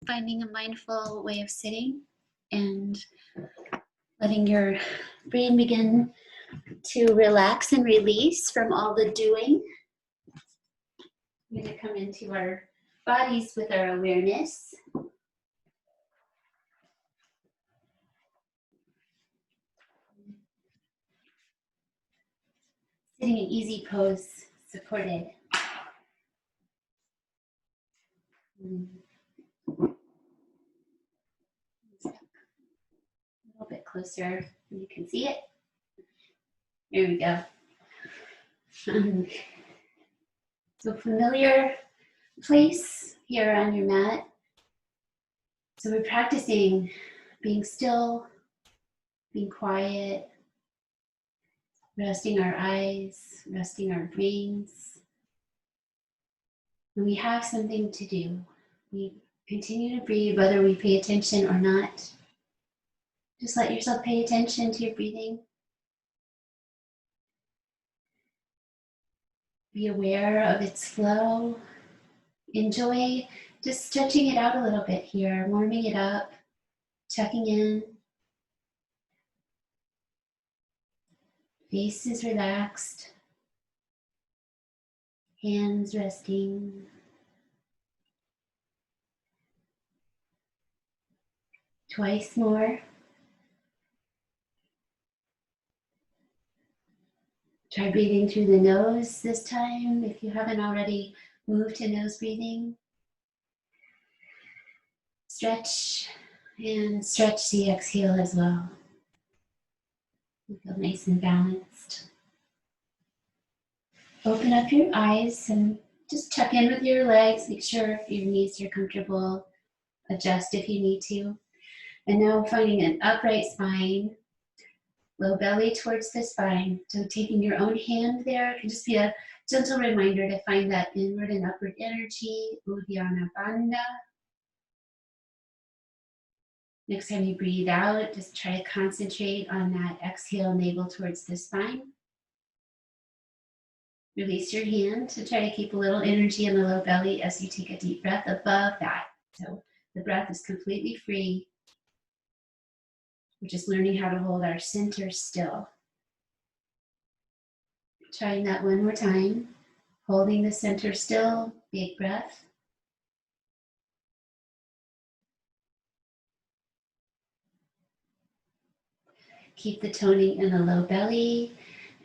finding a mindful way of sitting and letting your brain begin to relax and release from all the doing. We're going to come into our bodies with our awareness. Sitting in easy pose, supported. A little bit closer, you can see it. There we go. So familiar place here on your mat. So we're practicing being still, being quiet, resting our eyes, resting our brains. And we have something to do. We continue to breathe whether we pay attention or not. Just let yourself pay attention to your breathing. Be aware of its flow. Enjoy just stretching it out a little bit here, warming it up, checking in. Face is relaxed. Hands resting. Twice more. Try breathing through the nose this time if you haven't already moved to nose breathing. Stretch and stretch the exhale as well. You feel nice and balanced. Open up your eyes and just check in with your legs. Make sure your knees are comfortable. Adjust if you need to. And now finding an upright spine. Low belly towards the spine. So taking your own hand there can just be a gentle reminder to find that inward and upward energy, Uddiyana Bandha. Next time you breathe out, just try to concentrate on that exhale, navel towards the spine. Release your hand to try to keep a little energy in the low belly as you take a deep breath above that. So the breath is completely free. We're just learning how to hold our center still. Trying that one more time. Holding the center still, big breath. Keep the toning in the low belly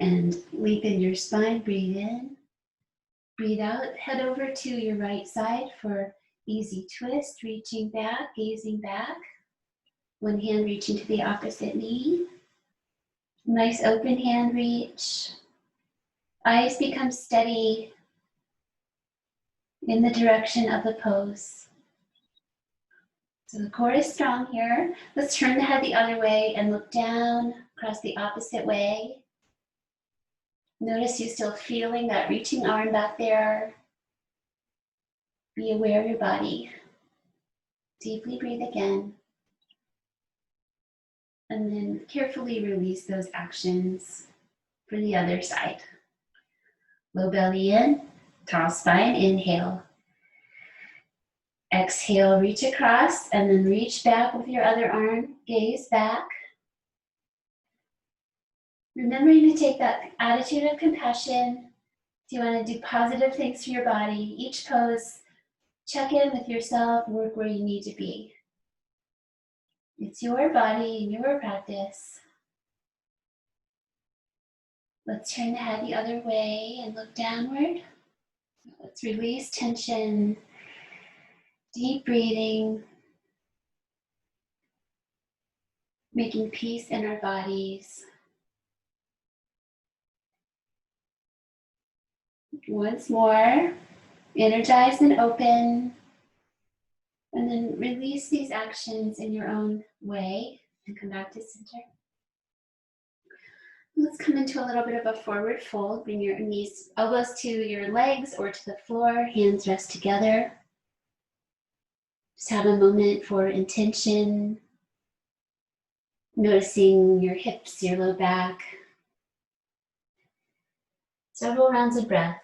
and lengthen your spine. Breathe in. Breathe out. Head over to your right side for easy twist, reaching back, gazing back. One hand reaching to the opposite knee. Nice open hand reach. Eyes become steady in the direction of the pose. So the core is strong here. Let's turn the head the other way and look down across the opposite way. Notice you're still feeling that reaching arm back there. Be aware of your body. Deeply breathe again. And then carefully release those actions for the other side. Low belly in, tall spine, inhale. Exhale, reach across and then reach back with your other arm, gaze back. Remembering to take that attitude of compassion. If you want to do positive things for your body, each pose, check in with yourself, work where you need to be. It's your body and your practice. Let's turn the head the other way and look downward. Let's release tension. Deep breathing. Making peace in our bodies. Once more, energize and open. And then release these actions in your own way and come back to center. Let's come into a little bit of a forward fold. Bring your knees, elbows to your legs or to the floor. Hands rest together. Just have a moment for intention. Noticing your hips, your low back. Several rounds of breath.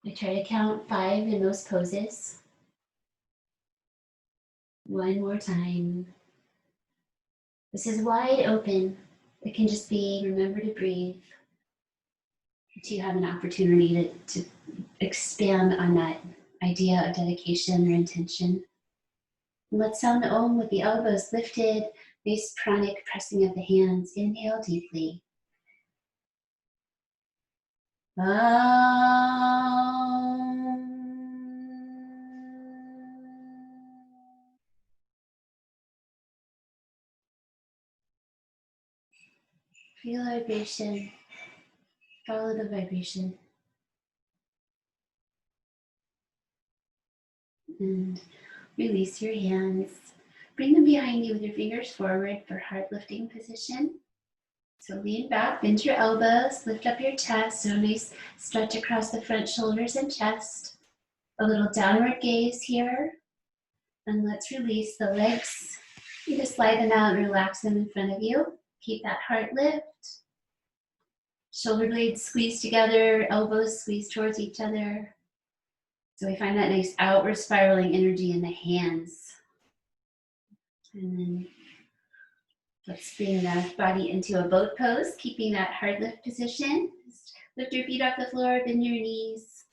I try to count 5 in most poses. One more time. This is wide open. It can just be remember to breathe. To have an opportunity to expand on that idea of dedication or intention. Let's sound the Om with the elbows lifted. Nice pranic pressing of the hands. Inhale deeply. Feel vibration. Follow the vibration. And release your hands. Bring them behind you with your fingers forward for heart lifting position. So lean back, bend your elbows, lift up your chest. So nice stretch across the front shoulders and chest. A little downward gaze here. And let's release the legs. You just slide them out and relax them in front of you. Keep that heart lift. Shoulder blades squeeze together, elbows squeeze towards each other. So we find that nice outward spiraling energy in the hands. And then let's bring the body into a boat pose, keeping that heart lift position. Just lift your feet off the floor, bend your knees.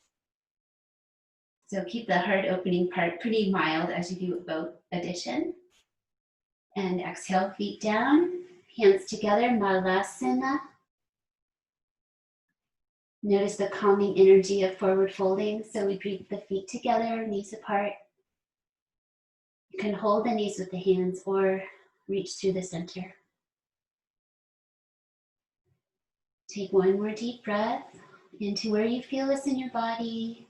So keep the heart opening part pretty mild as you do a boat addition. And exhale, feet down, hands together, matsyandrasana. Notice the calming energy of forward folding. So we breathe the feet together, knees apart. You can hold the knees with the hands or reach through the center. Take one more deep breath into where you feel this in your body.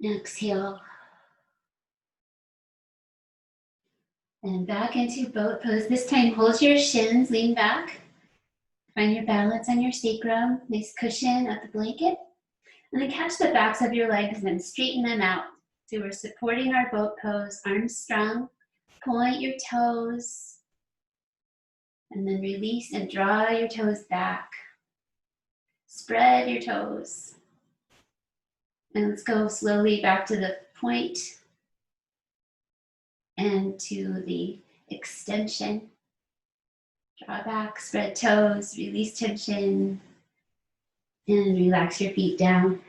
Exhale. And back into boat pose. This time hold your shins, lean back. Find your balance on your sacrum. Nice cushion of the blanket. And then catch the backs of your legs and straighten them out. So we're supporting our boat pose, arms strong. Point your toes. And then release and draw your toes back. Spread your toes. And let's go slowly back to the point and to the extension. Draw back, spread toes, release tension, and relax your feet down.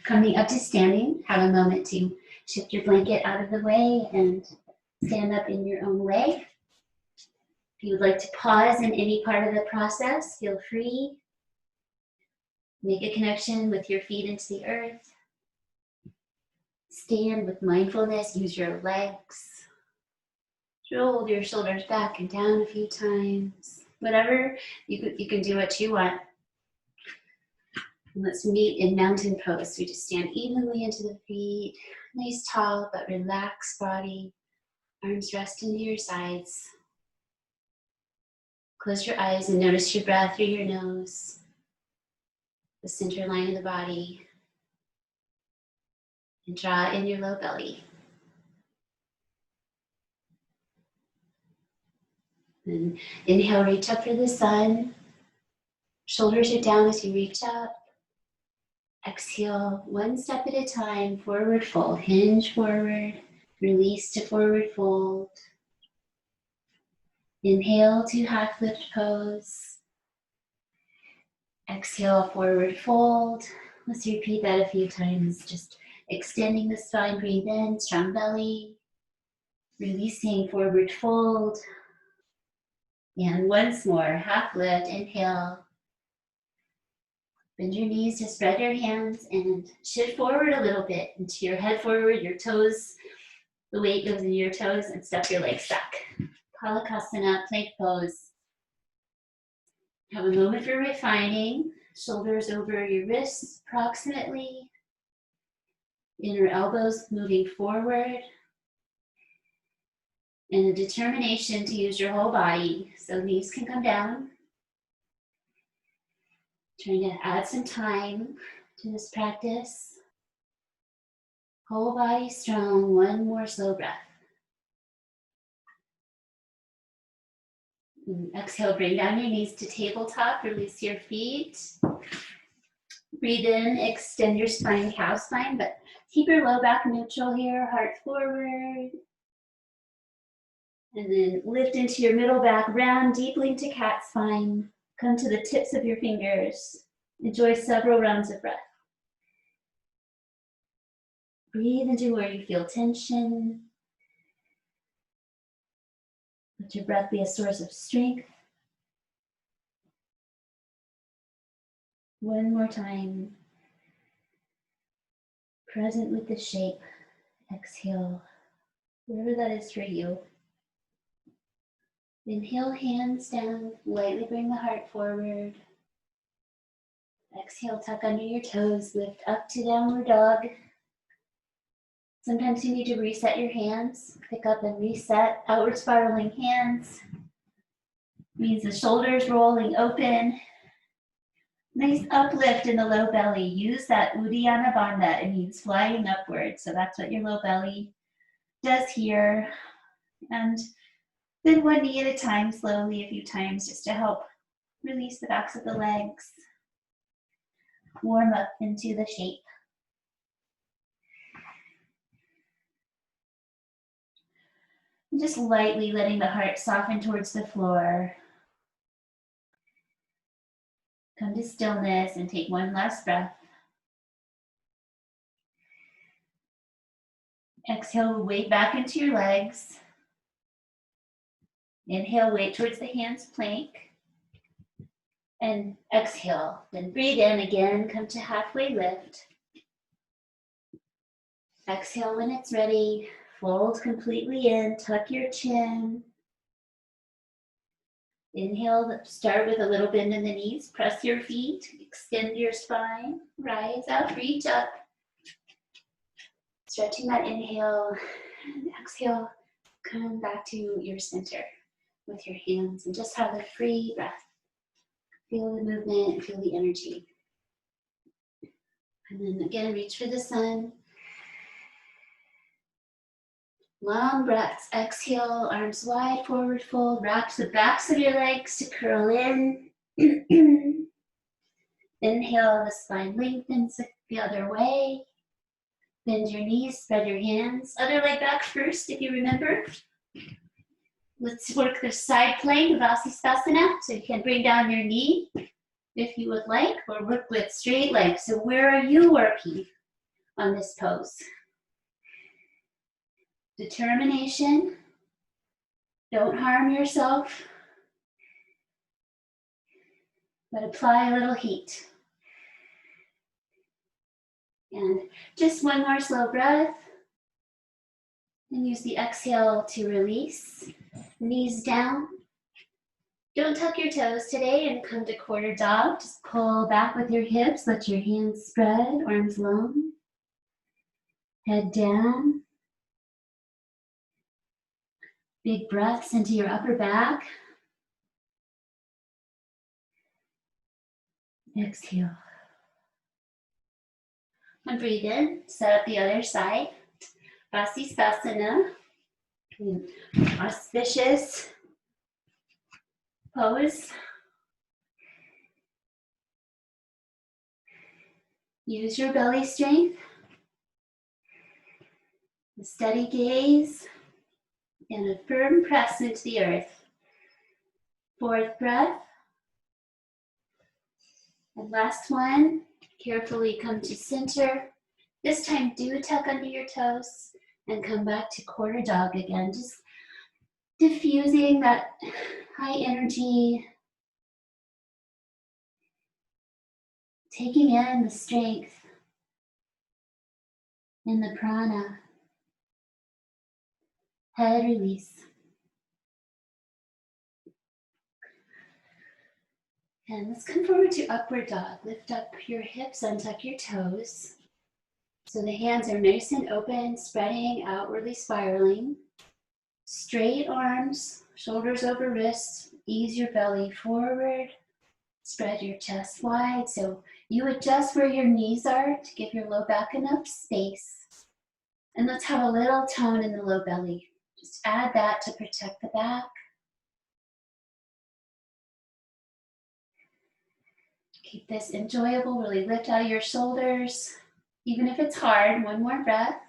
Coming up to standing, have a moment to shift your blanket out of the way and stand up in your own way. If you would like to pause in any part of the process, feel free. Make a connection with your feet into the earth. Stand with mindfulness, use your legs. Roll your shoulders back and down a few times. Whatever, you can do what you want. And let's meet in mountain pose. We just stand evenly into the feet. Nice tall but relaxed body. Arms rest into your sides. Close your eyes and notice your breath through your nose. The center line of the body. And draw in your low belly. And inhale, reach up for the sun. Shoulders are down as you reach up. Exhale, one step at a time, forward fold. Hinge forward, release to forward fold. Inhale to half lift pose. Exhale, forward fold. Let's repeat that a few times. Just extending the spine, breathe in, strong belly. Releasing, forward fold. And once more, half lift, inhale. Bend your knees to spread your hands and shift forward a little bit into your head forward, your toes. The weight goes into your toes and step your legs back. Parighasana, plank pose. Have a moment for refining. Shoulders over your wrists approximately. Inner elbows moving forward. And a determination to use your whole body. So knees can come down. Trying to add some time to this practice. Whole body strong, one more slow breath. And exhale, bring down your knees to tabletop, release your feet. Breathe in, extend your spine, cow spine, but keep your low back neutral here, heart forward. And then lift into your middle back, round deeply into cat spine. Come to the tips of your fingers. Enjoy several rounds of breath. Breathe into where you feel tension. Let your breath be a source of strength. One more time. Present with the shape. Exhale, wherever that is for you. Inhale, hands down. Lightly bring the heart forward. Exhale, tuck under your toes. Lift up to downward dog. Sometimes you need to reset your hands. Pick up and reset. Outward spiraling hands. Means the shoulders rolling open. Nice uplift in the low belly. Use that Uddiyana Bandha. It means flying upward. So that's what your low belly does here. And then one knee at a time, slowly a few times, just to help release the backs of the legs. Warm up into the shape. And just lightly letting the heart soften towards the floor. Come to stillness and take one last breath. Exhale, weight back into your legs. Inhale, weight towards the hands, plank. And exhale, then breathe in again, come to halfway lift. Exhale when it's ready, fold completely in, tuck your chin. Inhale, start with a little bend in the knees, press your feet, extend your spine, rise up, reach up. Stretching that inhale and exhale, come back to your center with your hands and just have a free breath. Feel the movement, feel the energy. And then again, reach for the sun. Long breaths. Exhale, arms wide, forward fold. Wrap the backs of your legs to curl in. Inhale, the spine lengthens the other way. Bend your knees, spread your hands. Other leg back first, if you remember. Let's work the side plank, Vassisthasana. So you can bring down your knee if you would like, or work with straight legs. So where are you working on this pose? Determination. Don't harm yourself, but apply a little heat. And just one more slow breath. And use the exhale to release. Knees down. Don't tuck your toes today and come to quarter dog. Just pull back with your hips. Let your hands spread, arms long. Head down. Big breaths into your upper back. Exhale. And breathe in. Set up the other side. Vassisthasana. Auspicious pose. Use your belly strength. A steady gaze and a firm press into the earth. Fourth breath. And last one. Carefully come to center. This time do tuck under your toes and come back to quarter dog again. Just diffusing that high energy. Taking in the strength in the prana. Head release. And let's come forward to upward dog. Lift up your hips, untuck your toes. So the hands are nice and open, spreading, outwardly spiraling. Straight arms, shoulders over wrists. Ease your belly forward. Spread your chest wide. So you adjust where your knees are to give your low back enough space. And let's have a little tone in the low belly. Just add that to protect the back. Keep this enjoyable, really lift out of your shoulders. Even if it's hard, one more breath.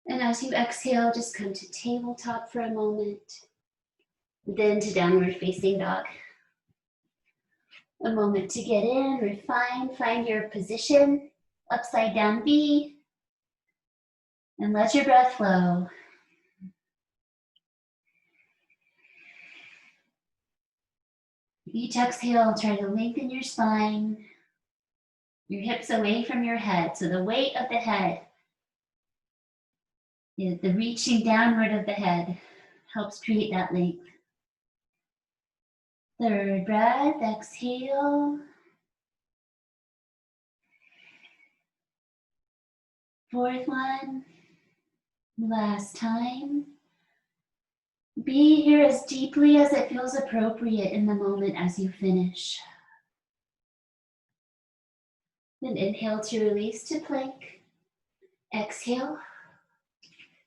And as you exhale, just come to tabletop for a moment. Then to downward facing dog. A moment to get in, refine, find your position, upside down V, and let your breath flow. Each exhale, try to lengthen your spine, your hips away from your head. So the weight of the head, the reaching downward of the head helps create that length. Third breath, exhale. Fourth one, last time. Be here as deeply as it feels appropriate in the moment as you finish. Then inhale to release to plank. Exhale.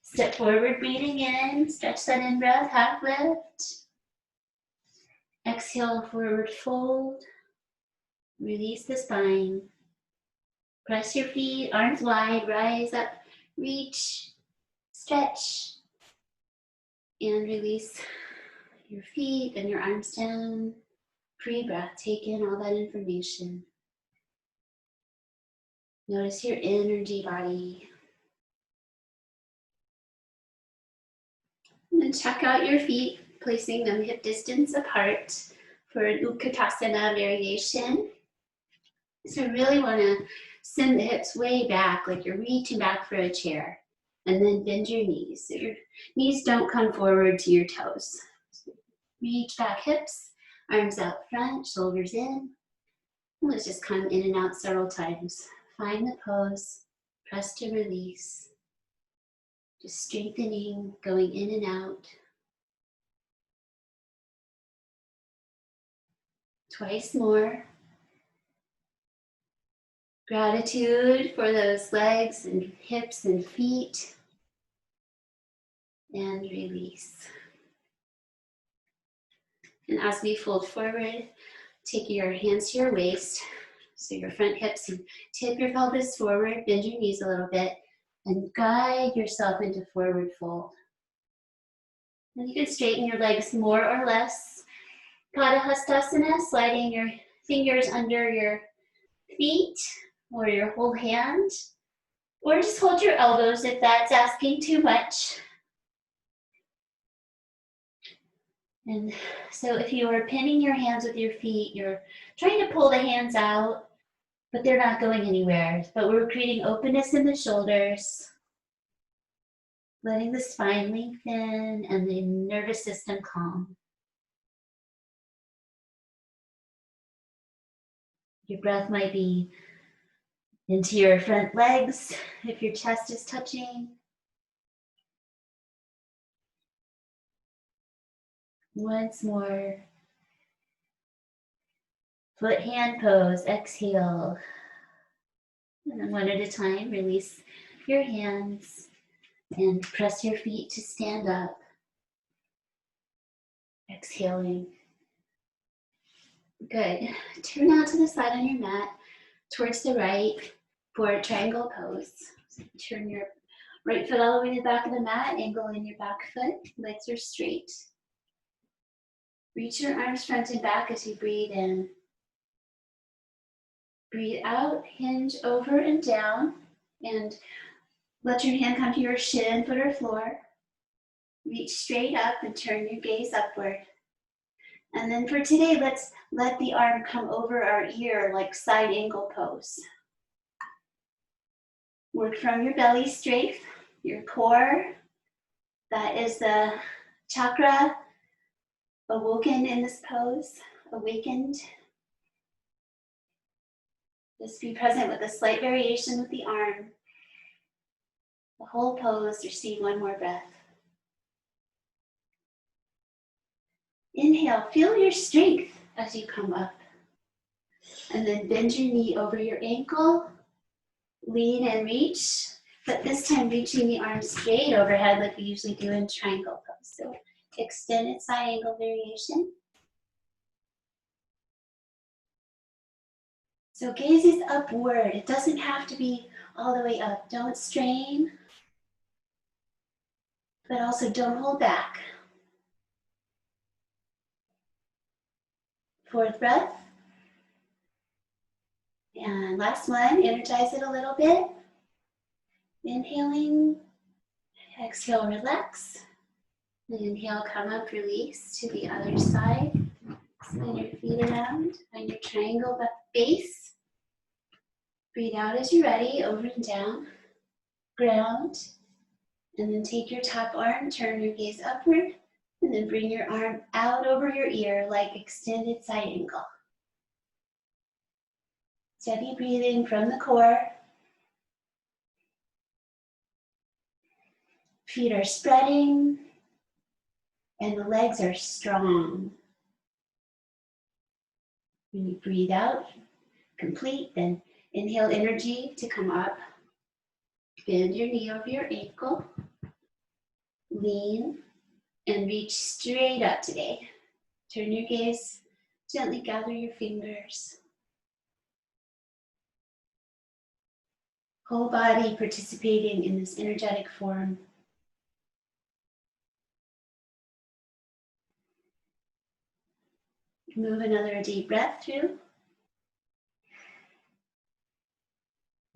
Step forward, breathing in. Stretch that in-breath, half lift. Exhale, forward fold. Release the spine. Press your feet, arms wide, rise up, reach, stretch, and release your feet and your arms down. Pre-breath, take in all that information. Notice your energy body. And then check out your feet, placing them hip distance apart for an utkatasana variation. So really want to send the hips way back, like you're reaching back for a chair. And then bend your knees. So your knees don't come forward to your toes. So reach back, hips, arms out front, shoulders in. And let's just come in and out several times. Find the pose, press to release. Just strengthening, going in and out. Twice more. Gratitude for those legs and hips and feet. And release. And as we fold forward, take your hands to your waist, so your front hips, and tip your pelvis forward, bend your knees a little bit, and guide yourself into forward fold. And you can straighten your legs more or less. Parighasana, sliding your fingers under your feet or your whole hand, or just hold your elbows if that's asking too much. And so if you are pinning your hands with your feet, you're trying to pull the hands out, but they're not going anywhere. But we're creating openness in the shoulders, letting the spine lengthen and the nervous system calm. Your breath might be into your front legs if your chest is touching. Once more. Foot hand pose, exhale. And then one at a time, release your hands and press your feet to stand up. Exhaling. Good. Turn out to the side on your mat, towards the right for a triangle pose. So turn your right foot all the way to the back of the mat, angle in your back foot, legs are straight. Reach your arms front and back as you breathe in. Breathe out, hinge over and down, and let your hand come to your shin, foot, or floor. Reach straight up and turn your gaze upward. And then for today, let's let the arm come over our ear like side angle pose. Work from your belly strength, your core. That is the chakra awoken in this pose, awakened. Just be present with a slight variation with the arm. The whole pose, receive one more breath. Inhale, feel your strength as you come up. And then bend your knee over your ankle. Lean and reach, but this time reaching the arms straight overhead like we usually do in triangle pose. So extended side angle variation. So gaze is upward. It doesn't have to be all the way up. Don't strain, but also don't hold back. Fourth breath. And last one, energize it a little bit. Inhaling, exhale, relax. And inhale, come up, release to the other side. Spin your feet around, find your triangle base. Breathe out as you're ready, over and down. Ground. And then take your top arm, turn your gaze upward, and then bring your arm out over your ear like extended side angle. Steady breathing from the core. Feet are spreading, and the legs are strong. When you breathe out, complete, then inhale energy to come up. Bend your knee over your ankle. Lean and reach straight up today. Turn your gaze, gently gather your fingers. Whole body participating in this energetic form. Move another deep breath through.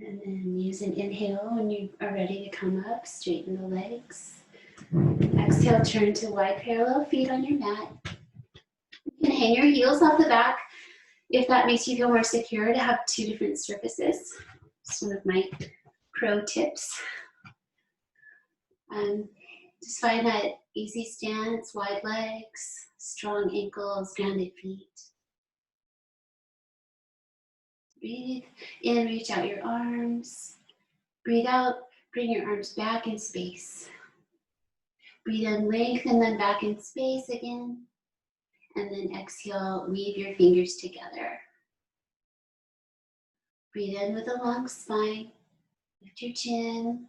And then use an inhale when you are ready to come up, straighten the legs. Exhale, turn to wide parallel feet on your mat. You can hang your heels off the back if that makes you feel more secure to have two different surfaces. It's one of my pro tips. Just find that easy stance, wide legs, strong ankles, grounded feet. Breathe in, reach out your arms. Breathe out, bring your arms back in space. Breathe in, lengthen them back in space again. And then exhale, weave your fingers together. Breathe in with a long spine. Lift your chin.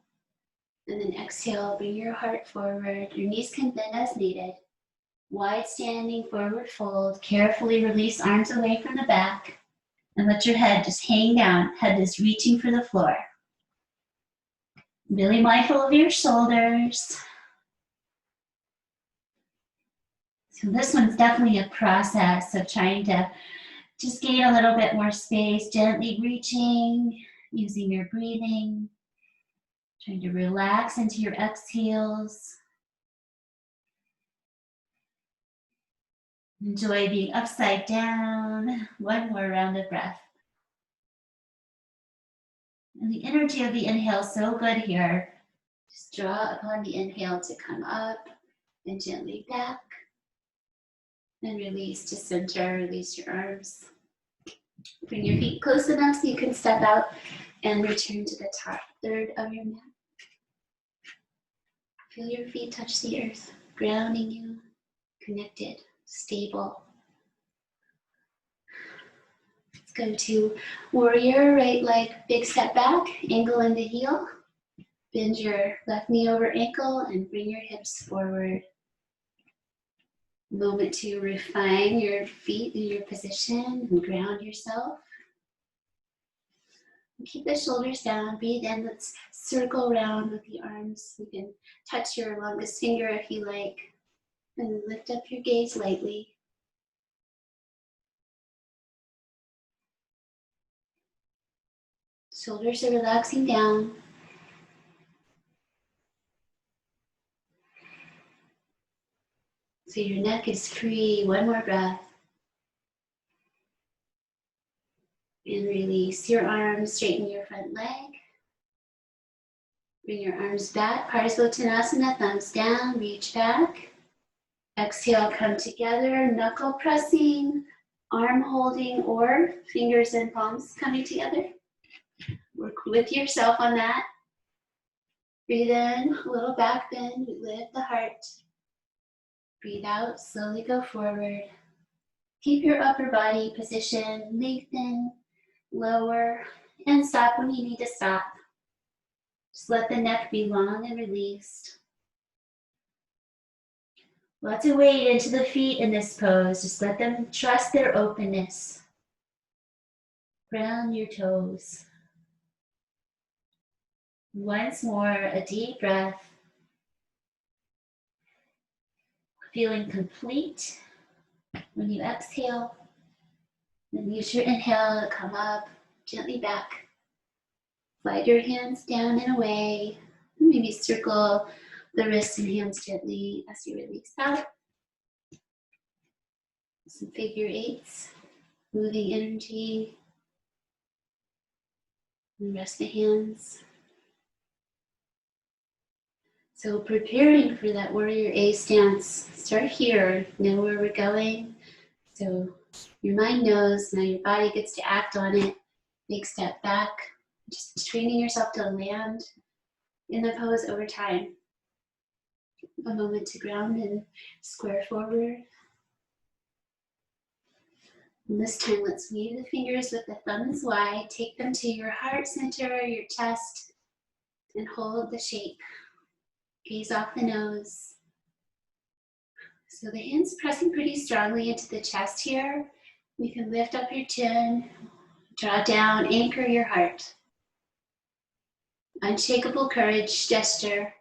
And then exhale, bring your heart forward. Your knees can bend as needed. Wide standing forward fold. Carefully release arms away from the back. And let your head just hang down. Head is reaching for the floor. Really mindful of your shoulders. So this one's definitely a process of trying to just gain a little bit more space, gently reaching, using your breathing, trying to relax into your exhales. Enjoy being upside down. One more round of breath. And the energy of the inhale is so good here. Just draw upon the inhale to come up and gently back. And release to center, release your arms. Bring your feet close enough so you can step out and return to the top third of your mat. Feel your feet touch the earth, grounding you, connected, stable. Let's go to warrior, right leg, big step back, angle in the heel. Bend your left knee over ankle and bring your hips forward. Moment to refine your feet in your position and ground yourself. Keep the shoulders down, breathe in, let's circle around with the arms. You can touch your longest finger if you like, and lift up your gaze lightly. Shoulders are relaxing down. So your neck is free, one more breath. And release your arms, straighten your front leg. Bring your arms back, parighasana, thumbs down, reach back. Exhale, come together, knuckle pressing, arm holding, or fingers and palms coming together. Work with yourself on that. Breathe in, a little back bend, lift the heart. Breathe out, slowly go forward. Keep your upper body position, lengthen, lower, and stop when you need to stop. Just let the neck be long and released. Lots of weight into the feet in this pose. Just let them trust their openness. Ground your toes. Once more, a deep breath. Feeling complete. When you exhale, then use your inhale to come up, gently back. Slide your hands down and away. Maybe circle the wrists and hands gently as you release out. Some figure eights, moving energy. And rest the hands. So preparing for that warrior A stance, start here, know where we're going. So your mind knows, now your body gets to act on it. Big step back, just training yourself to land in the pose over time. A moment to ground and square forward. And this time, let's weave the fingers with the thumbs wide. Take them to your heart center, your chest, and hold the shape. Gaze off the nose. So the hands pressing pretty strongly into the chest here. You can lift up your chin, draw down, anchor your heart. Unshakable courage gesture.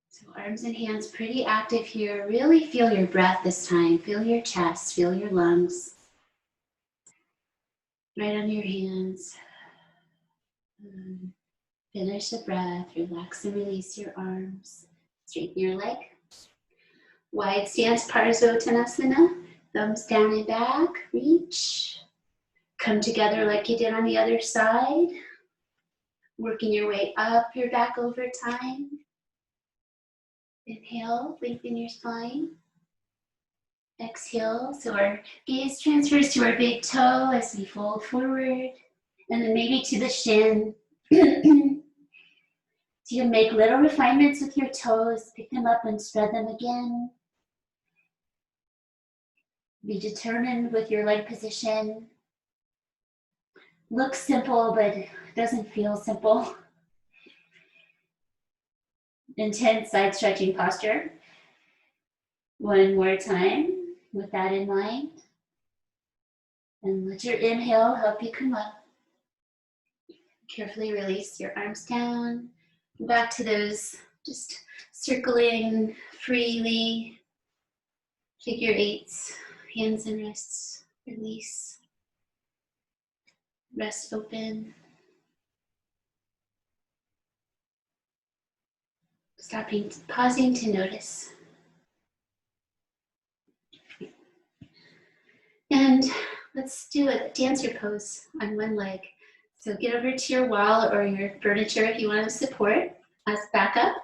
So arms and hands pretty active here. Really feel your breath this time. Feel your chest, feel your lungs. Right on your hands. Finish the breath. Relax and release your arms. Straighten your leg. Wide stance, parighasana. Thumbs down and back. Reach. Come together like you did on the other side. Working your way up your back over time. Inhale, lengthen your spine. Exhale, so our gaze transfers to our big toe as we fold forward. And then maybe to the shin. So you make little refinements with your toes. Pick them up and spread them again. Be determined with your leg position. Looks simple, but it doesn't feel simple. Intense side stretching posture. One more time with that in mind. And let your inhale help you come up. Carefully release your arms down. Back to those just circling freely. Figure eights, hands and wrists, release. Rest open. Stopping, pausing to notice. And let's do a dancer pose on one leg. So get over to your wall or your furniture if you want to support as backup.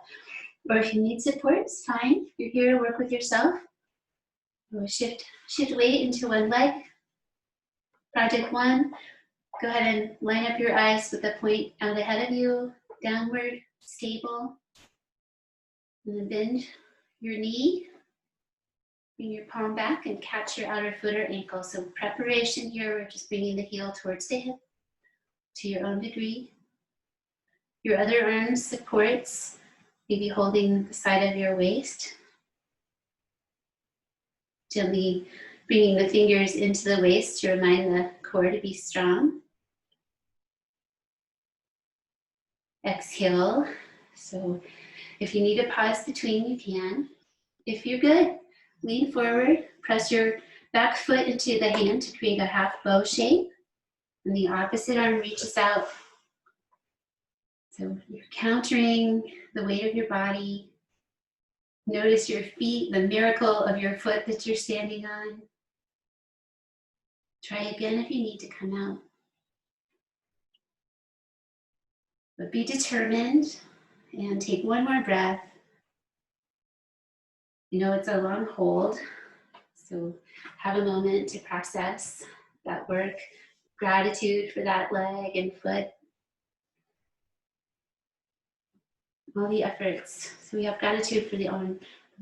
Or if you need support, it's fine. You're here to work with yourself. We'll shift weight into one leg. Project one, go ahead and line up your eyes with the point out ahead of you, downward, stable. And then bend your knee. Bring your palm back and catch your outer foot or ankle. So preparation here, we're just bringing the heel towards the hip to your own degree. Your other arm supports, maybe holding the side of your waist. Gently bringing the fingers into the waist to remind the core to be strong. Exhale. So if you need a pause between, you can. If you're good, lean forward, press your back foot into the hand to create a half bow shape. And the opposite arm reaches out. So you're countering the weight of your body. Notice your feet, the miracle of your foot that you're standing on. Try again if you need to come out. But be determined and take one more breath. You know it's a long hold, so have a moment to process that work. Gratitude for that leg and foot. All the efforts. So we have gratitude for the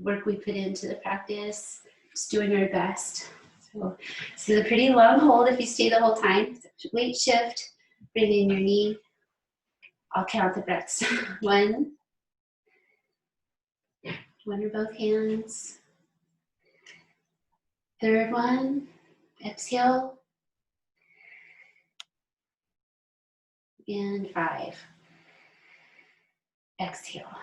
work we put into the practice, just doing our best. So this is a pretty long hold if you stay the whole time. Weight shift, bring in your knee. I'll count the breaths. One or both hands. Third one, exhale. And 5. Exhale.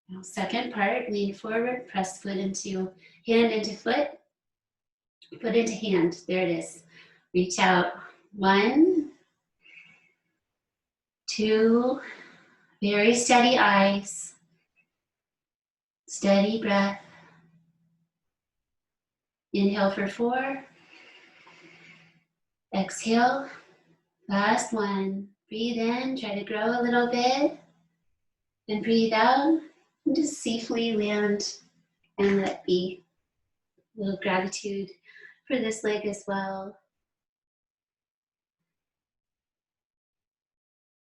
Now second part, lean forward, press foot into, hand into foot, foot into hand. There it is. Reach out. 1, 2, very steady eyes. Steady breath. Inhale for 4. Exhale. Last one. Breathe in, try to grow a little bit. And breathe out. And just safely land and let be. A little gratitude for this leg as well.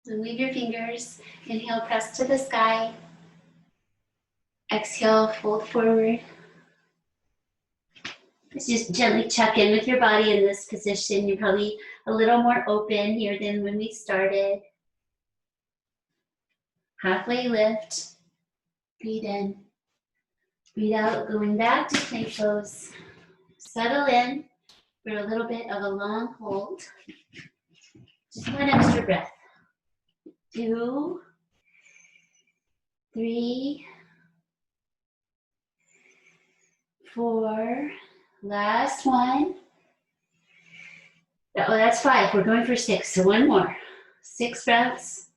And leave your fingers. Inhale, press to the sky. Exhale, fold forward. Just gently check in with your body in this position. You're probably a little more open here than when we started. Halfway lift. Breathe in. Breathe out, going back to plank pose. Settle in for a little bit of a long hold. Just one extra breath. 2, 3, 4. Last one. Oh, that's 5. We're going for 6. So one more. 6 breaths.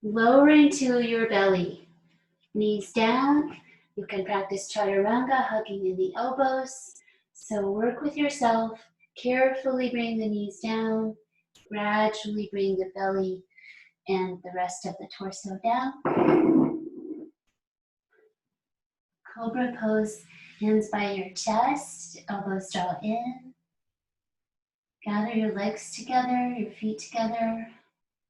Lower into your belly. Knees down. You can practice chaturanga, hugging in the elbows. So work with yourself. Carefully bring the knees down. Gradually bring the belly and the rest of the torso down. Cobra pose, hands by your chest, elbows draw in. Gather your legs together, your feet together,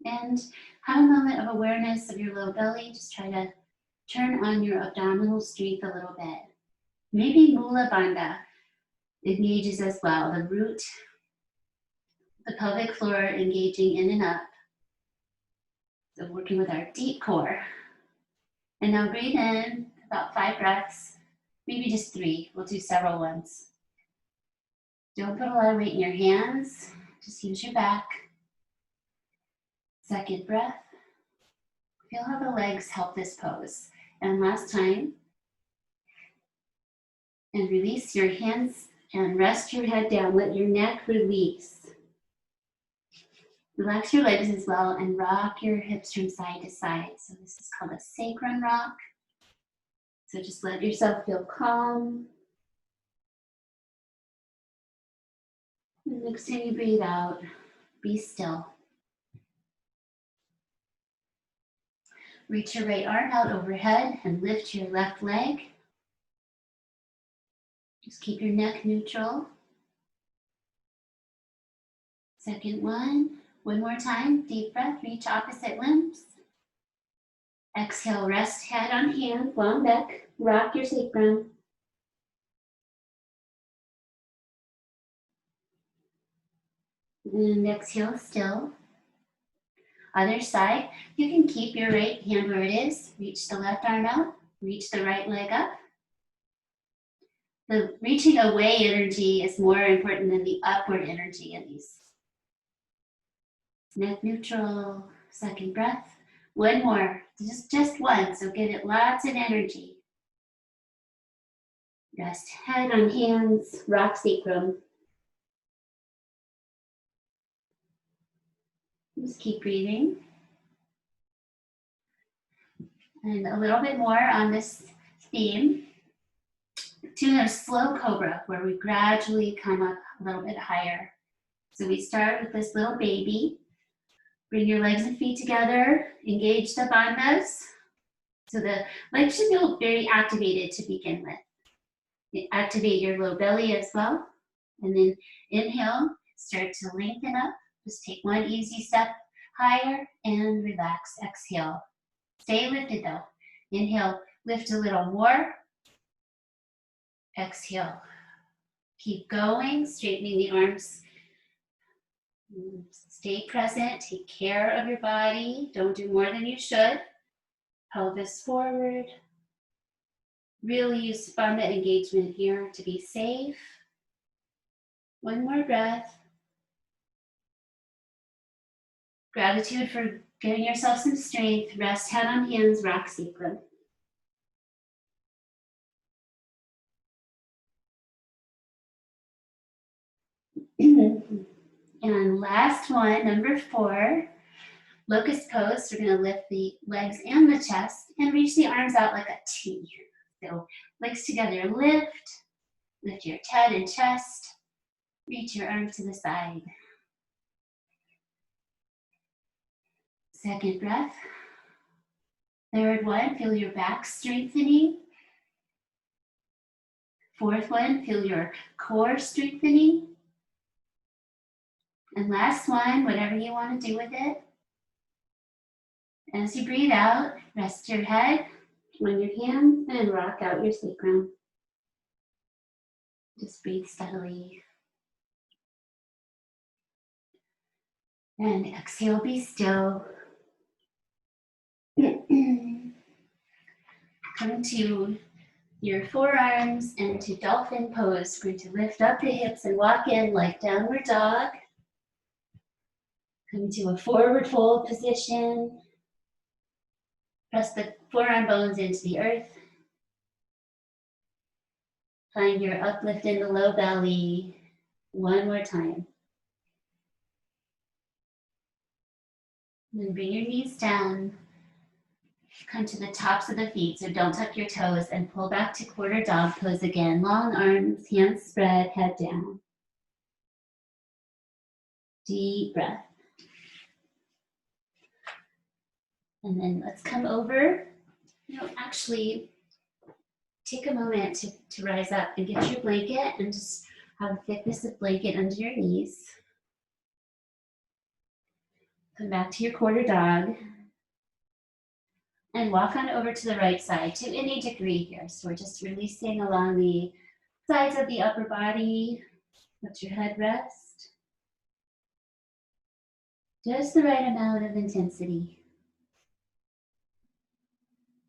and have a moment of awareness of your low belly. Just try to turn on your abdominal strength a little bit. Maybe Mula Bandha engages as well, the root, the pelvic floor engaging in and up. So working with our deep core. And now breathe in, about 5 breaths, maybe just 3. We'll do several ones. Don't put a lot of weight in your hands, just use your back. Second breath. Feel how the legs help this pose. And last time. And release your hands and rest your head down. Let your neck release. Relax your legs as well and rock your hips from side to side. So this is called a sacrum rock. So just let yourself feel calm. And next time you breathe out, be still. Reach your right arm out overhead and lift your left leg. Just keep your neck neutral. Second one. One more time. Deep breath. Reach opposite limbs. Exhale. Rest head on hand. Long back. Rock your sacrum. And exhale still. Other side. You can keep your right hand where it is. Reach the left arm out. Reach the right leg up. The reaching away energy is more important than the upward energy in these. Neck neutral, second breath. One more, just one, so give it lots of energy. Rest head on hands, rock sacrum. Just keep breathing. And a little bit more on this theme. To a slow cobra, where we gradually come up a little bit higher. So we start with this little baby. Bring your legs and feet together. Engage the bandhas. So the legs should feel very activated to begin with. Activate your low belly as well. And then inhale, start to lengthen up. Just take one easy step higher and relax. Exhale. Stay lifted though. Inhale, lift a little more. Exhale. Keep going, straightening the arms. Stay present, take care of your body. Don't do more than you should. Pelvis forward. Really use baddha engagement here to be safe. One more breath. Gratitude for giving yourself some strength. Rest head on hands, rock sacrum. And last one, number 4, locust pose. We're going to lift the legs and the chest and reach the arms out like a T. So legs together, lift your head and chest, reach your arms to the side. Second breath. Third one, feel your back strengthening. Fourth one, feel your core strengthening. And last one, whatever you want to do with it. As you breathe out, rest your head on your hands and rock out your sacrum. Just breathe steadily. And exhale, be still. Come to your forearms and to dolphin pose. We're going to lift up the hips and walk in like downward dog. Come to a forward fold position. Press the forearm bones into the earth. Find your uplift in the low belly. One more time. Then bring your knees down. Come to the tops of the feet, so don't tuck your toes, and pull back to quarter dog pose again. Long arms, hands spread, head down. Deep breath. And then let's come over. Actually, take a moment to rise up and get your blanket and just have a thickness of blanket under your knees. Come back to your quarter dog. And walk on over to the right side to any degree here. So we're just releasing along the sides of the upper body. Let your head rest. Just the right amount of intensity.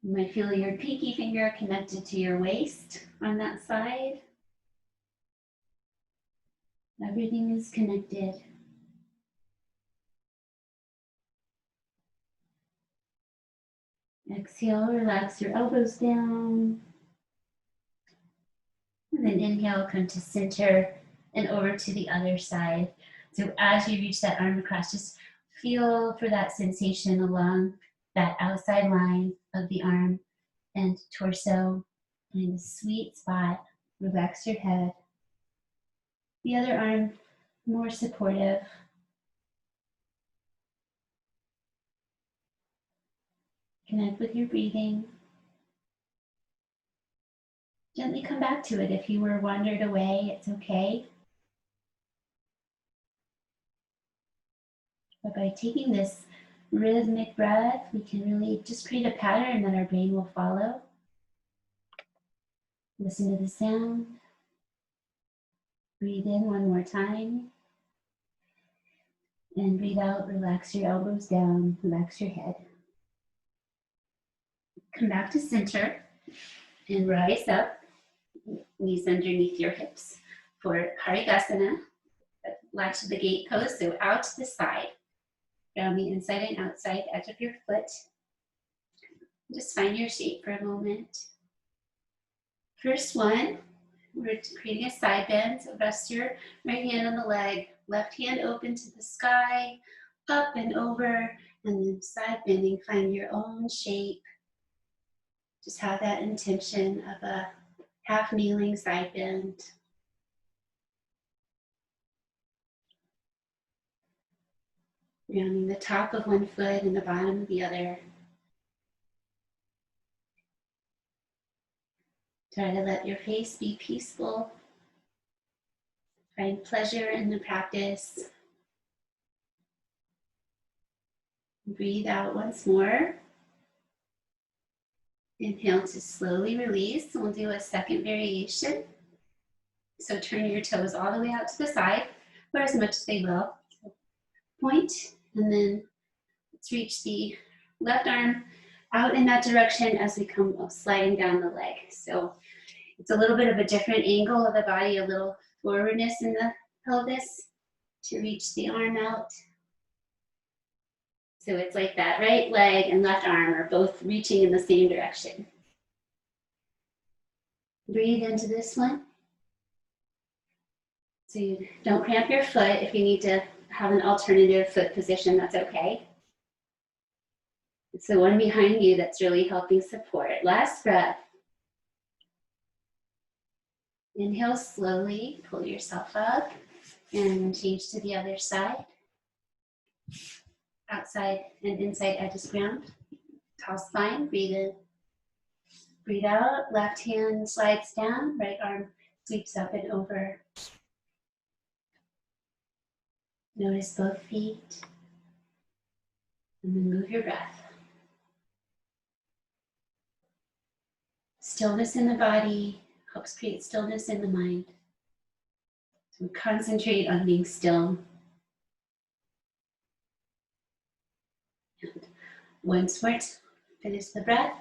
You might feel your pinky finger connected to your waist on that side. Everything is connected. Exhale, relax your elbows down. And then inhale, come to center and over to the other side. So as you reach that arm across, just feel for that sensation along that outside line of the arm and torso. Find a sweet spot. Relax your head. The other arm, more supportive. Connect with your breathing. Gently come back to it. If you were wandered away, it's okay. But by taking this rhythmic breath, we can really just create a pattern that our brain will follow. Listen to the sound. Breathe in one more time. And breathe out, relax your elbows down, relax your head. Come back to center and rise up, knees underneath your hips for parighasana, latch to the gate pose, so out to the side, around the inside and outside edge of your foot. Just find your shape for a moment. First one, we're creating a side bend, so rest your right hand on the leg, left hand open to the sky, up and over, and then side bending, find your own shape. Just have that intention of a half kneeling side bend. Rounding the top of one foot and the bottom of the other. Try to let your face be peaceful. Find pleasure in the practice. Breathe out once more. Inhale to slowly release. We'll do a second variation. So turn your toes all the way out to the side, or as much as they will. Point, and then let's reach the left arm out in that direction as we come sliding down the leg. So it's a little bit of a different angle of the body, a little forwardness in the pelvis to reach the arm out. So it's like that right leg and left arm are both reaching in the same direction. Breathe into this one. So you don't cramp your foot. If you need to have an alternative foot position, that's okay. It's the one behind you that's really helping support. Last breath. Inhale slowly, pull yourself up and change to the other side. Outside and inside edges ground. Tall spine, breathe in. Breathe out, left hand slides down, right arm sweeps up and over. Notice both feet. And then move your breath. Stillness in the body helps create stillness in the mind. So concentrate on being still. And once more, finish the breath.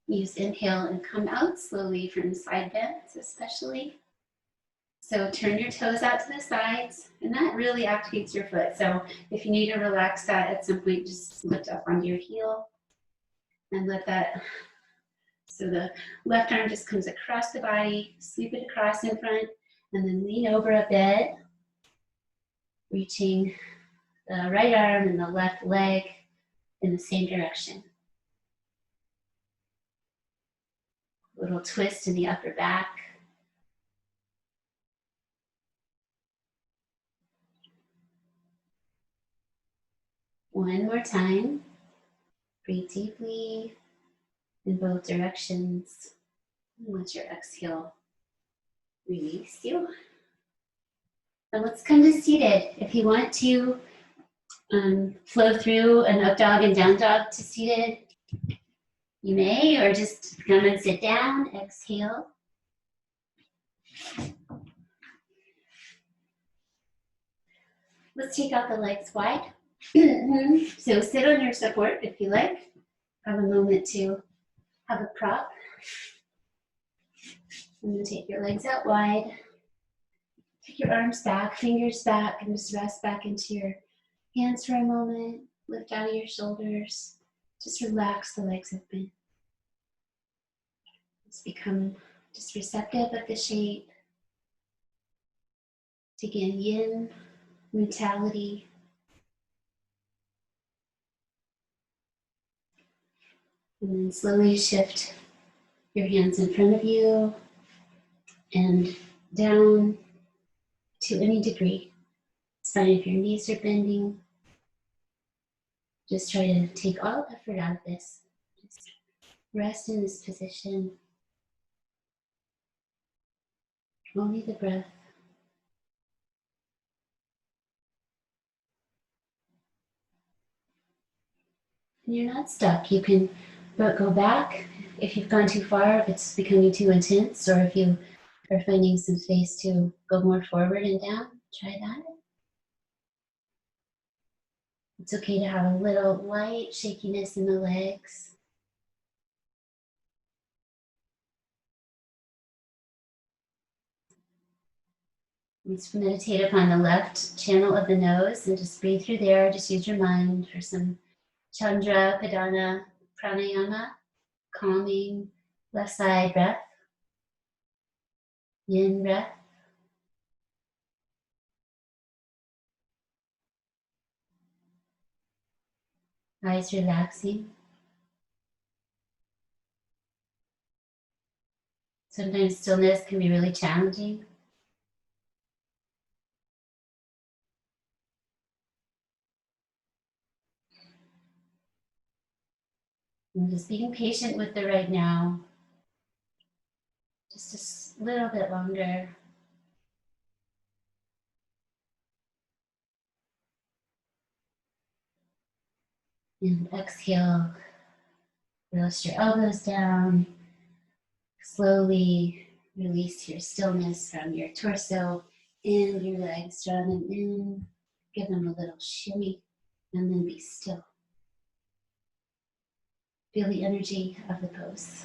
Use inhale and come out slowly from side bends, especially. So turn your toes out to the sides, and that really activates your foot. So if you need to relax that at some point, just lift up onto your heel and let that, so the left arm just comes across the body, sweep it across in front, and then lean over a bit, reaching the right arm and the left leg in the same direction. Little twist in the upper back. One more time. Breathe deeply in both directions. And let your exhale release you. And let's come to seated. If you want to flow through an up dog and down dog to seated, you may, or just come and sit down, exhale. Let's take out the legs wide. So sit on your support if you like. Have a moment to have a prop. And then take your legs out wide. Take your arms back, fingers back, and just rest back into your hands for a moment. Lift out of your shoulders. Just relax the legs open. Just become just receptive of the shape. Take in yin mentality. And then slowly shift your hands in front of you and down to any degree. It's fine if your knees are bending. Just try to take all effort out of this. Just rest in this position. Only the breath. And you're not stuck. You can go back if you've gone too far, if it's becoming too intense, or if you are finding some space to go more forward and down, try that. It's okay to have a little light shakiness in the legs. Let's meditate upon the left channel of the nose and just breathe through there. Just use your mind for some Chandra, Padana, Pranayama, calming left side breath, yin breath. Eyes relaxing. Sometimes stillness can be really challenging. And just being patient with the right now. Just a little bit longer. And exhale. Rest your elbows down. Slowly release your stillness from your torso and your legs. Draw them in. Give them a little shimmy. And then be still. Feel the energy of the pose.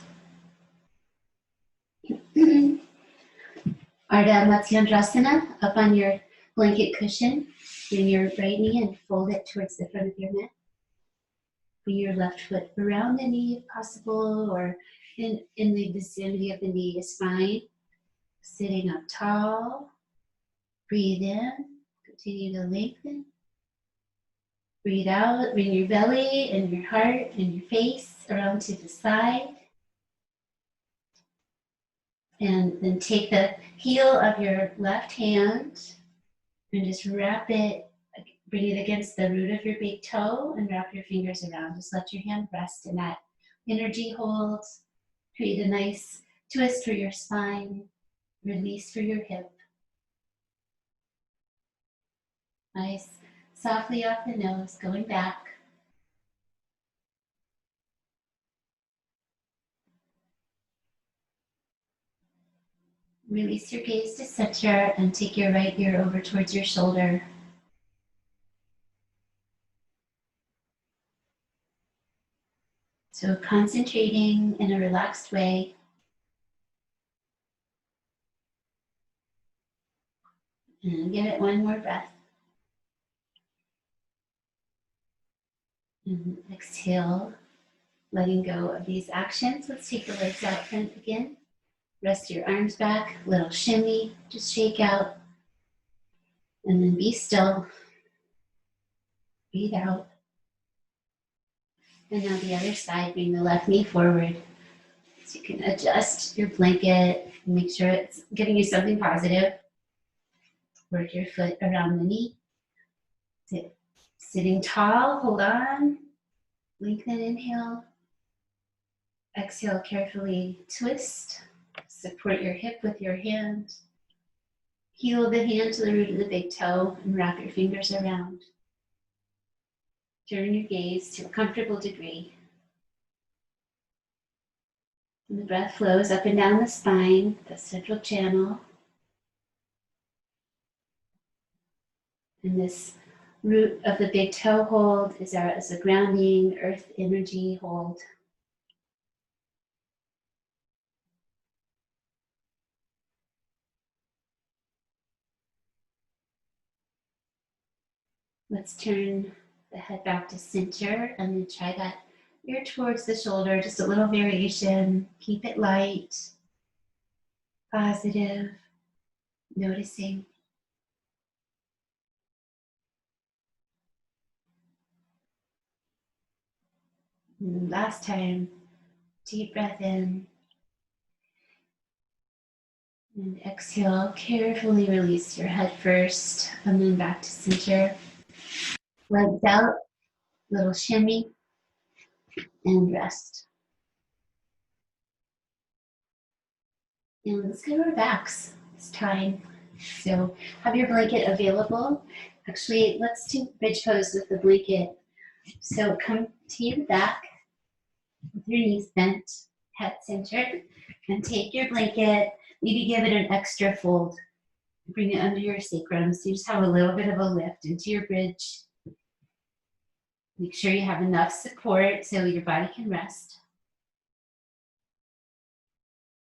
Ardha matsyandrasana, up on your blanket cushion. Bring your right knee and fold it towards the front of your mat. Bring your left foot around the knee if possible, or in the vicinity of the knee is fine. Sitting up tall. Breathe in. Continue to lengthen. Breathe out. Bring your belly and your heart and your face around to the side. And then take the heel of your left hand and just wrap it, bring it against the root of your big toe and wrap your fingers around. Just let your hand rest in that energy hold. Create a nice twist for your spine, release for your hip. Nice, softly off the nose, going back. Release your gaze to center and take your right ear over towards your shoulder. So concentrating in a relaxed way. And give it one more breath. And exhale, letting go of these actions. Let's take the legs out front again. Rest your arms back, little shimmy, just shake out. And then be still. Breathe out. And now the other side, bring the left knee forward. So you can adjust your blanket, make sure it's giving you something positive. Work your foot around the knee. Sitting tall, hold on. Lengthen, inhale. Exhale, carefully twist. Support your hip with your hand. Heel of the hand to the root of the big toe and wrap your fingers around. Turn your gaze to a comfortable degree. And the breath flows up and down the spine, the central channel. And this root of the big toe hold is a grounding earth energy hold. Let's turn the head back to center and then try that ear towards the shoulder, just a little variation. Keep it light, positive, noticing. And last time, deep breath in. And exhale, carefully release your head first and then back to center. Legs out, little shimmy, and rest. And let's go to our backs this time. So have your blanket available. Actually, let's do bridge pose with the blanket. So come to your back with your knees bent, head centered, and take your blanket, maybe give it an extra fold. Bring it under your sacrum so you just have a little bit of a lift into your bridge. Make sure you have enough support so your body can rest.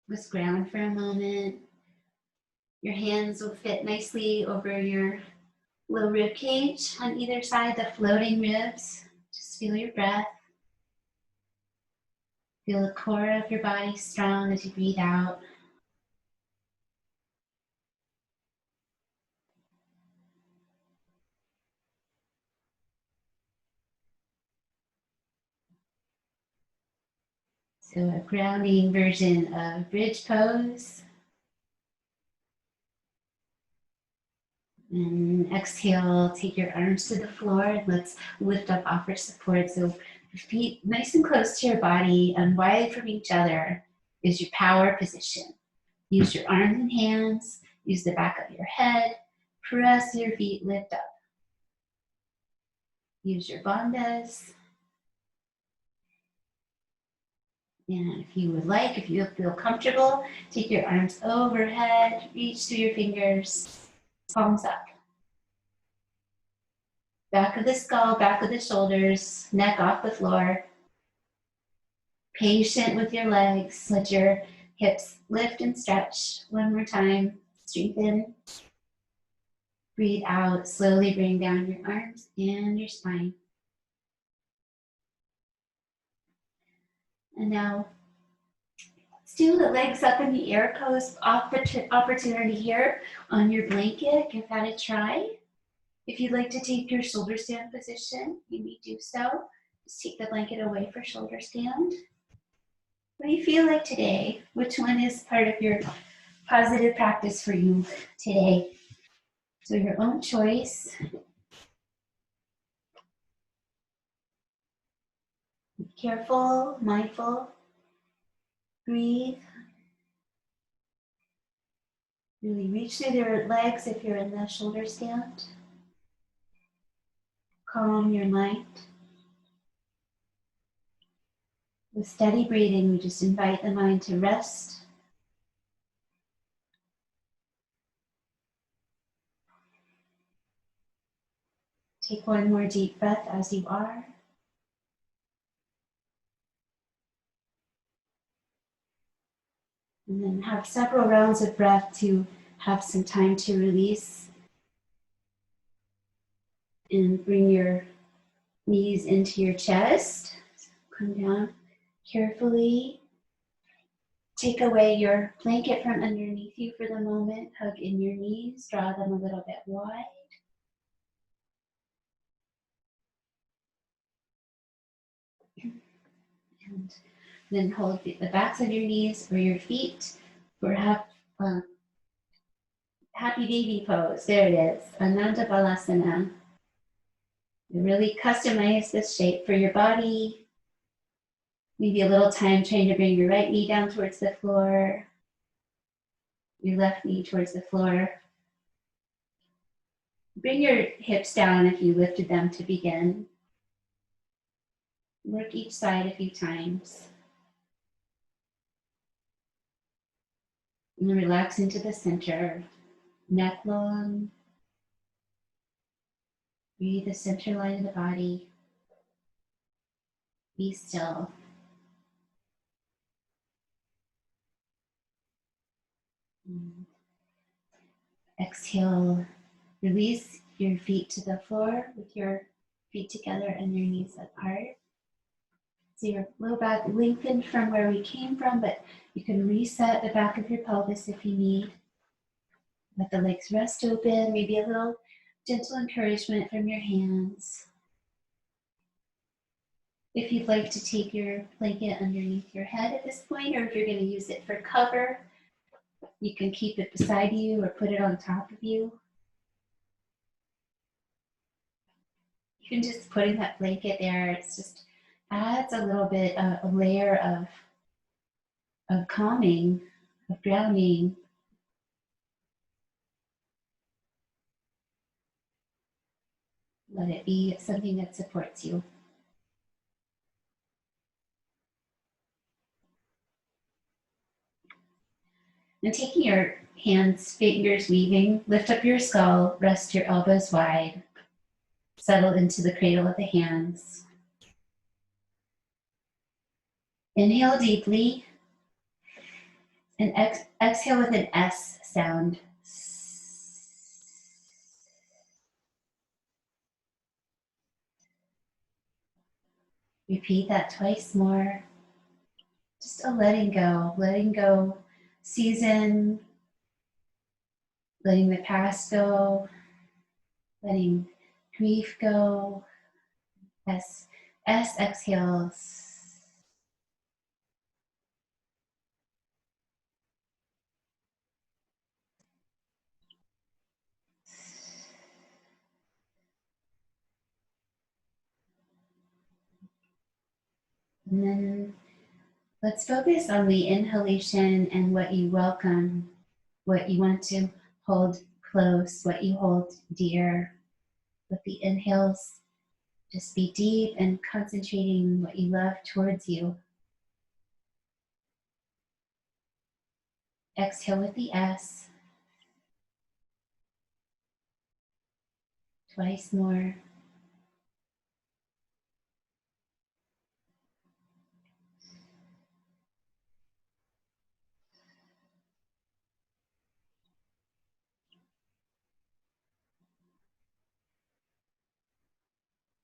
Let's ground for a moment. Your hands will fit nicely over your low rib cage on either side, the floating ribs. Just feel your breath. Feel the core of your body strong as you breathe out. So a grounding version of bridge pose. And exhale, take your arms to the floor. Let's lift up, offer support. So your feet nice and close to your body and wide from each other is your power position. Use your arms and hands. Use the back of your head. Press your feet, lift up. Use your bandhas. And if you would like, if you feel comfortable, take your arms overhead, reach through your fingers, palms up. Back of the skull, back of the shoulders, neck off the floor. Patient with your legs. Let your hips lift and stretch. One more time. Strengthen. Breathe out. Slowly bring down your arms and your spine. And now let's do the legs up in the air pose opportunity here on your blanket. Give that a try. If you'd like to take your shoulder stand position, you may do so. Just take the blanket away for shoulder stand. What do you feel like today? Which one is part of your positive practice for you today? So your own choice. Be careful, mindful. Breathe. Really reach through your legs if you're in the shoulder stand. Calm your mind. With steady breathing, we just invite the mind to rest. Take one more deep breath as you are. And then have several rounds of breath to have some time to release and bring your knees into your chest. Come down carefully. Take away your blanket from underneath you for the moment. Hug in your knees. Draw them a little bit wide. And then hold the backs of your knees or your feet for happy baby pose. There it is. Ananda Balasana. You really customize this shape for your body. Maybe a little time trying to bring your right knee down towards the floor, your left knee towards the floor. Bring your hips down if you lifted them to begin. Work each side a few times. And then relax into the center, neck long. Breathe the center line of the body. Be still. And exhale, release your feet to the floor with your feet together and your knees apart. So your low back lengthened from where we came from, but you can reset the back of your pelvis if you need. Let the legs rest open, maybe a little gentle encouragement from your hands. If you'd like to take your blanket underneath your head at this point, or if you're going to use it for cover, you can keep it beside you or put it on top of you. Even just putting that blanket there, it's just adds a little bit, a layer of calming, of grounding. Let it be something that supports you. And taking your hands, fingers weaving, lift up your skull, rest your elbows wide, settle into the cradle of the hands. Inhale deeply and exhale with an S sound. Repeat that twice more. Just a letting go season, letting the past go, letting grief go. S exhales. And then let's focus on the inhalation and what you welcome, what you want to hold close, what you hold dear. With the inhales, just be deep and concentrating what you love towards you. Exhale with the S. Twice more.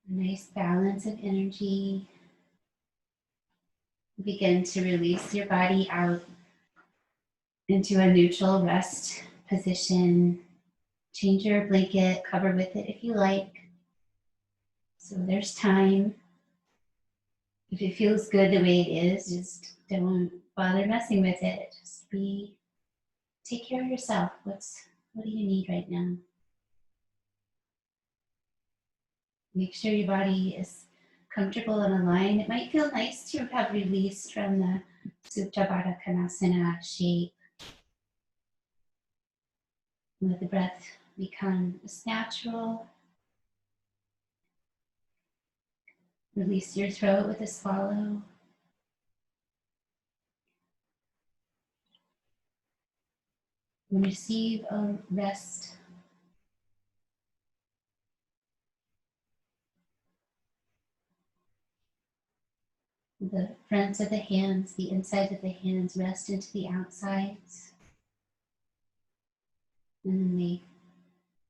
a nice balance of energy. Begin to release your body out into a neutral rest position. Change your blanket, cover with it if you like. So there's time. If it feels good the way it is, just don't bother messing with it. Just take care of yourself. What do you need right now? Make sure your body is comfortable and aligned. It might feel nice to have released from the supta, baddha, konasana shape. Let the breath become natural. Release your throat with a swallow. And receive a rest. The fronts of the hands, the insides of the hands rest into the outsides. And then the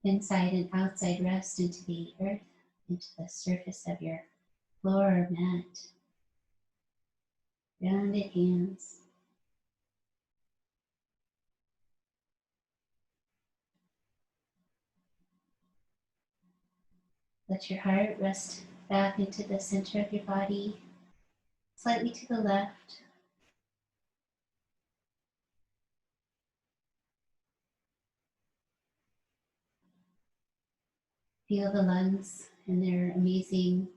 inside and outside rest into the earth, into the surface of your floor or mat. Rounded hands. Let your heart rest back into the center of your body, slightly to the left. Feel the lungs and their amazing,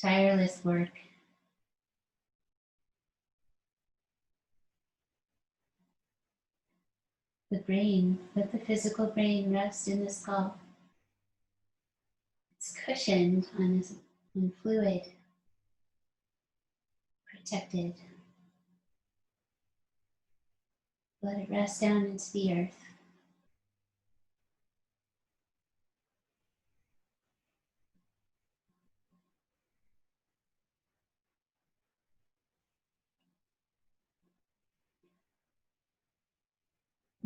tireless work. The brain, let the physical brain rest in the skull. It's cushioned on fluid, protected. Let it rest down into the earth.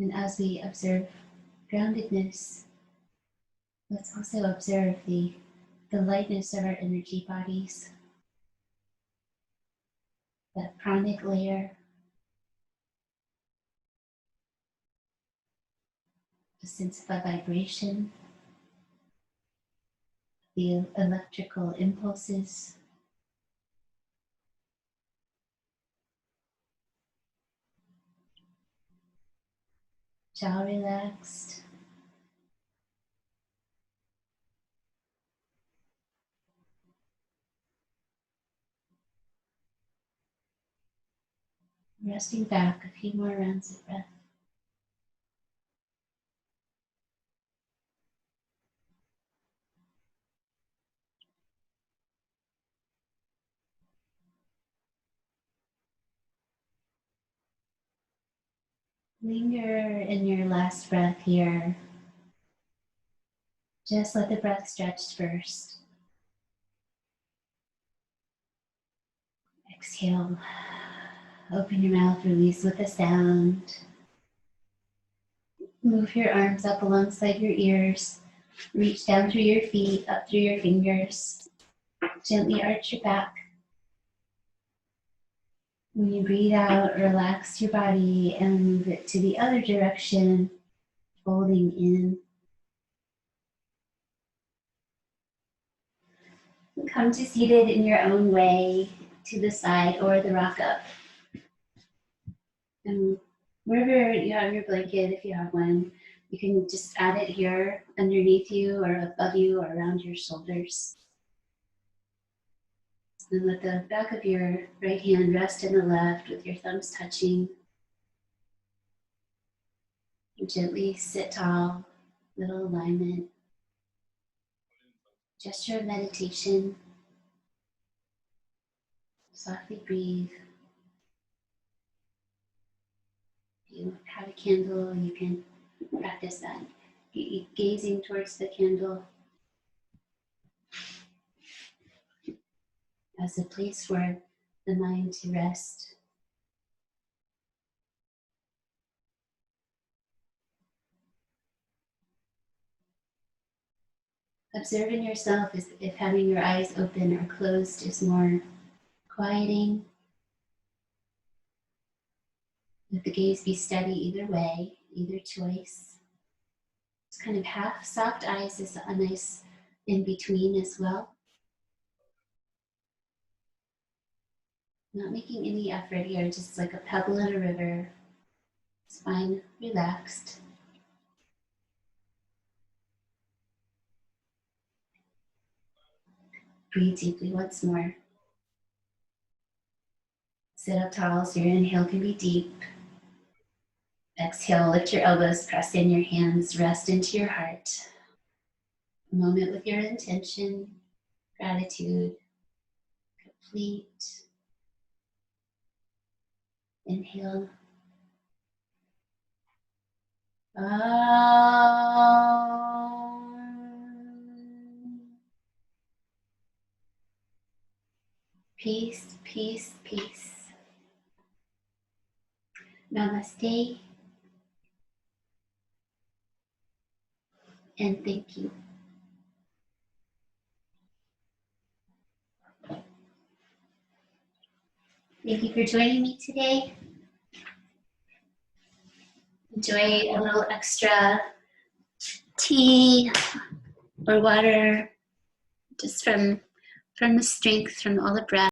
And as we observe groundedness, let's also observe the lightness of our energy bodies, that pranic layer, the sense of a vibration, the electrical impulses. Jaw relaxed. Resting back a few more rounds of breath. Linger in your last breath here. Just let the breath stretch first. Exhale. Open your mouth, release with a sound. Move your arms up alongside your ears. Reach down through your feet, up through your fingers. Gently arch your back. When you breathe out, relax your body and move it to the other direction, folding in. Come to seated in your own way, to the side or the rock up. And wherever you have your blanket, if you have one, you can just add it here underneath you or above you or around your shoulders. And let the back of your right hand rest in the left with your thumbs touching. And gently sit tall, little alignment. Gesture of meditation. Softly breathe. If you have a candle, you can practice that. Gazing towards the candle as a place for the mind to rest. Observe in yourself if having your eyes open or closed is more quieting. Let the gaze be steady either way, either choice. It's kind of half soft eyes is a nice in between as well. Not making any effort here, just like a pebble in a river. Spine relaxed. Breathe deeply once more. Sit up tall so your inhale can be deep. Exhale, lift your elbows, press in your hands, rest into your heart. A moment with your intention, gratitude, complete. Inhale. Peace, peace, peace. Namaste. And thank you. Thank you for joining me today. Enjoy a little extra tea or water just from the strength from all the breath.